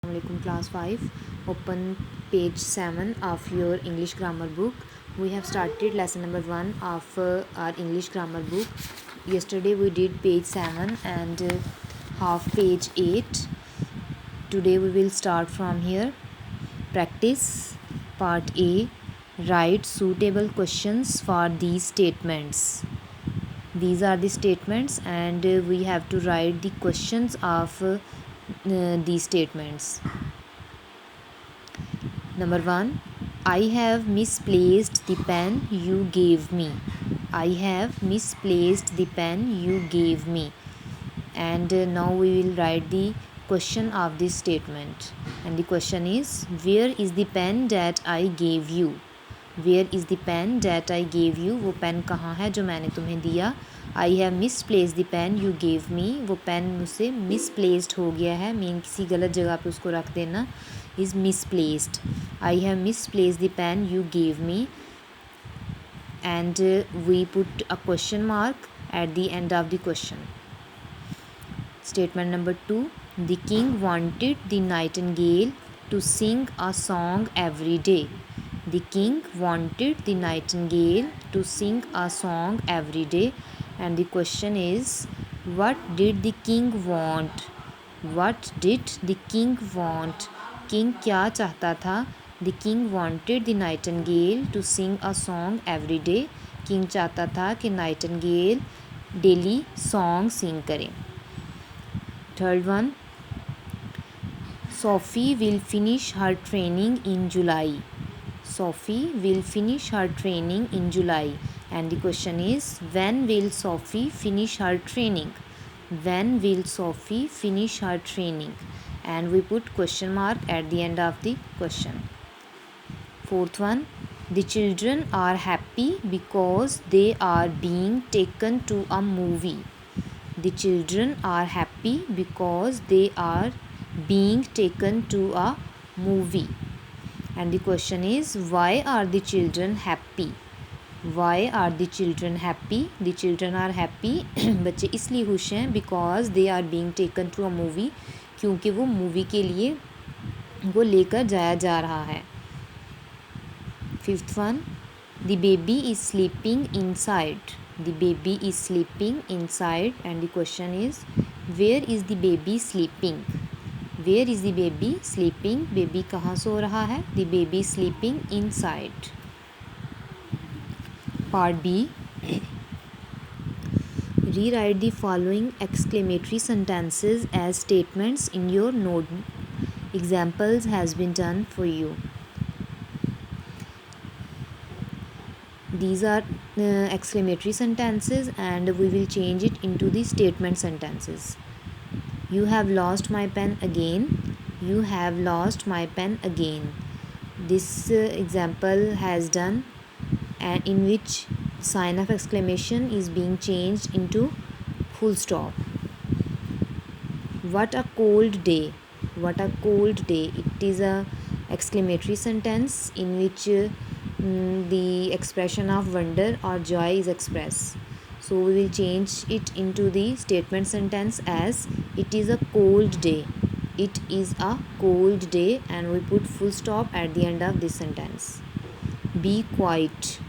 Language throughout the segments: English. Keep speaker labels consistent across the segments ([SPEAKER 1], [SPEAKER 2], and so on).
[SPEAKER 1] Assalamualaikum class 5. Open page 7 of your English grammar book. We have started lesson number 1 of our English grammar book. Yesterday we did page 7 and half page 8. Today we will start from here. Practice part A. Write suitable questions for these statements. These are the statements and we have to write the questions of these statements. Number 1. I have misplaced the pen you gave me. I have misplaced the pen you gave me. And now we will write the question of this statement. And the question is, where is the pen that I gave you? Where is the pen that I gave you? वो pen कहाँ है जो मैंने तुम्हें दिया? I have misplaced the pen you gave me. वो pen मुझसे misplaced हो गया है, मीन किसी गलत जगह पे उसको रख देना is misplaced. I have misplaced the pen you gave me. And we put a question mark at the end of the question. Statement number 2. The king wanted the nightingale to sing a song every day. The king wanted the nightingale to sing a song every day. And the question is, what did the king want? What did the king want? King क्या चाहता था? The king wanted the nightingale to sing a song every day. King चाहता था कि nightingale daily song sing करे. Third one. Sophie will finish her training in July. Sophie will finish her training in July. And the question is, when will Sophie finish her training? When will Sophie finish her training? And we put question mark at the end of the question. Fourth one. The children are happy because they are being taken to a movie. The children are happy because they are being taken to a movie. And the question is, why are the children happy? Why are the children happy? The children are happy. बच्चे इसलिए खुश हैं because they are being taken to a movie. क्योंकि वो movie के लिए वो लेकर जाया जा रहा है. Fifth one. The baby is sleeping inside. The baby is sleeping inside. And the question is, where is the baby sleeping? Where is the baby sleeping? Baby कहाँ सो रहा है? The baby is sleeping inside. Part B. Rewrite the following exclamatory sentences as statements in your note. Examples has been done for you. These are exclamatory sentences and we will change it into the statement sentences. You have lost my pen again. You have lost my pen again. This example has done and in which sign of exclamation is being changed into full stop. What a cold day. What a cold day. It is a exclamatory sentence in which the expression of wonder or joy is expressed. So we will change it into the statement sentence as, it is a cold day. It is a cold day, and we put full stop at the end of this sentence. Be quiet.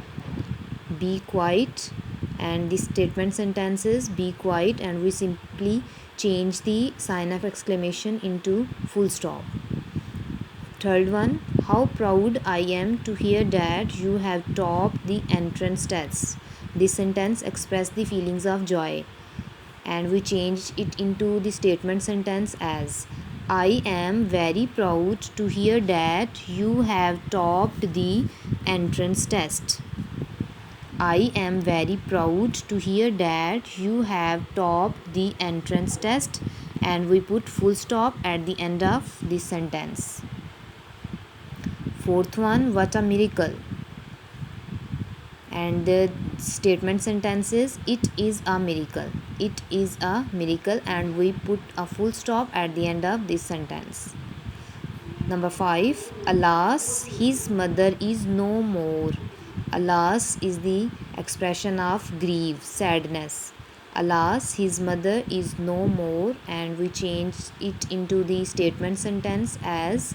[SPEAKER 1] Be quiet. And the statement sentence is be quiet, and we simply change the sign of exclamation into full stop. Third one. How proud I am to hear that you have topped the entrance test. This sentence expresses the feelings of joy, and we change it into the statement sentence as, I am very proud to hear that you have topped the entrance test. I am very proud to hear that you have topped the entrance test, and we put full stop at the end of this sentence. Fourth one. What a miracle. And the statement sentence is, it is a miracle. It is a miracle, and we put a full stop at the end of this sentence. Number 5. Alas, his mother is no more. Alas is the expression of grief, sadness. Alas, his mother is no more, and we change it into the statement sentence as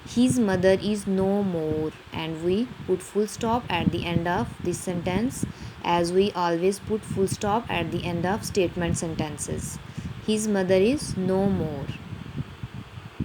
[SPEAKER 1] his mother is no more, and we put full stop at the end of this sentence as we always put full stop at the end of statement sentences. His mother is no more.